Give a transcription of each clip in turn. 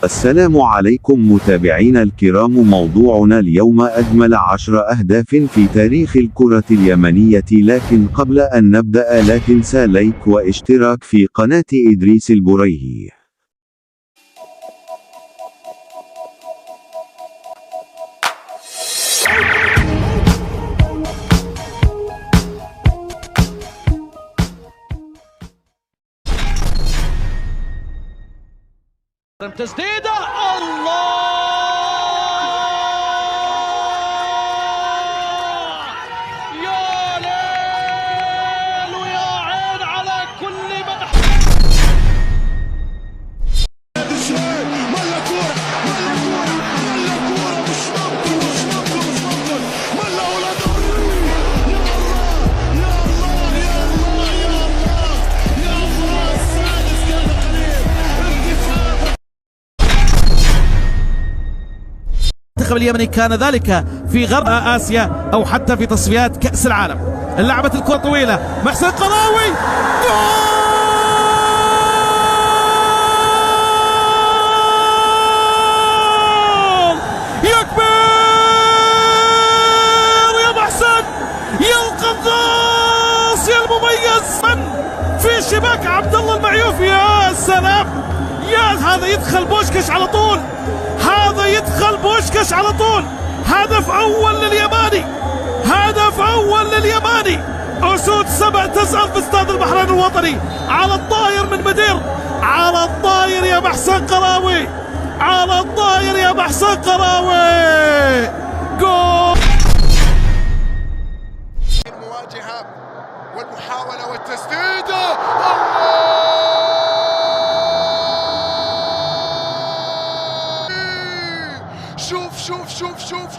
السلام عليكم متابعينا الكرام. موضوعنا اليوم أجمل 10 أهداف في تاريخ الكرة اليمنية، لكن قبل أن نبدأ لا تنسى لايك واشتراك في قناة إدريس البريهي. تسديدة الله يا ليل ويا عين على كل من ملا كورة مش ممكن ملا ولد يا الله السادس كان قريب. المنتخب اليمني كان ذلك في غرب آسيا أو حتى في تصفيات كأس العالم. لعبت الكرة طويلة، محسن قراوي جول! يا كبير يا محسن، يا القناص يا المميز في شباك عبد الله المعيوف. يا سلام، يا هذا يدخل بوشكش على طول، هذا يدخل بوشكش على طول. هدف أول لليماني، هدف أول لليماني. أسود سبع تزعل في استاد البحرين الوطني، على الطاير من مدير، على الطاير يا محسن قراوي، على الطاير يا محسن قراوي. جول! المواجهة والمحاولة والتسديدة،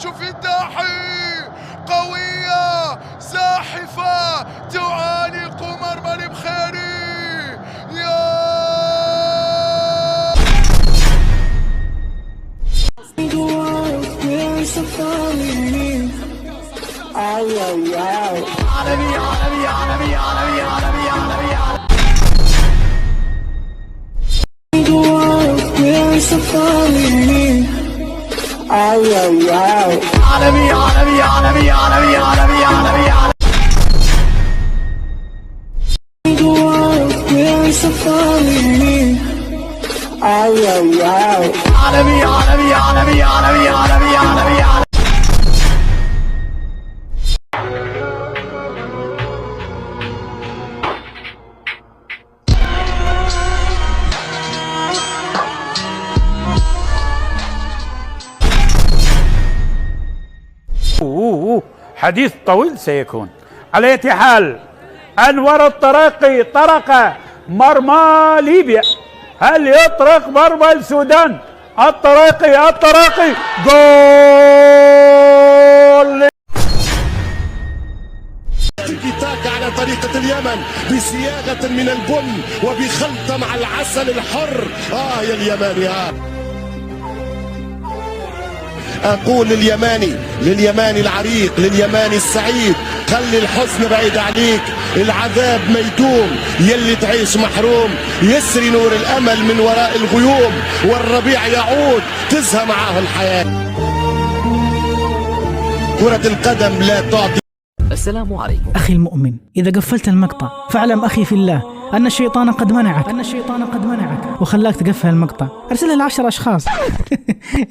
شوف الداحي، قوية زاحفة تعانق مرمى البخاري. يا حديث طويل سيكون. على أي حال، أنور الطراقي طرق مرمى ليبيا، هل يطرق مرمى السودان؟ الطراقي جول! تيكي تاكا على طريقة اليمن، بصياغة من البن وبخلطة مع العسل الحر. يا اليماني، أقول لليماني العريق، لليماني السعيد، خلي الحزن بعيد عليك، العذاب ما يدوم، يلي تعيش محروم يسري نور الأمل من وراء الغيوم، والربيع يعود تزهى معاه الحياة. كرة القدم لا تعطي. السلام عليكم أخي المؤمن، إذا قفلت المقطع فاعلم أخي في الله أن الشيطان قد منعك وخلاك تقفل المقطع. أرسلها ل10 أشخاص.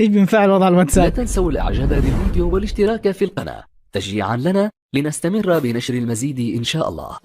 إيش بينفعل وضع الواتساب؟ لا تنسوا الإعجاب بالفيديو والاشتراك في القناة تشجيعا لنا لنستمر بنشر المزيد إن شاء الله.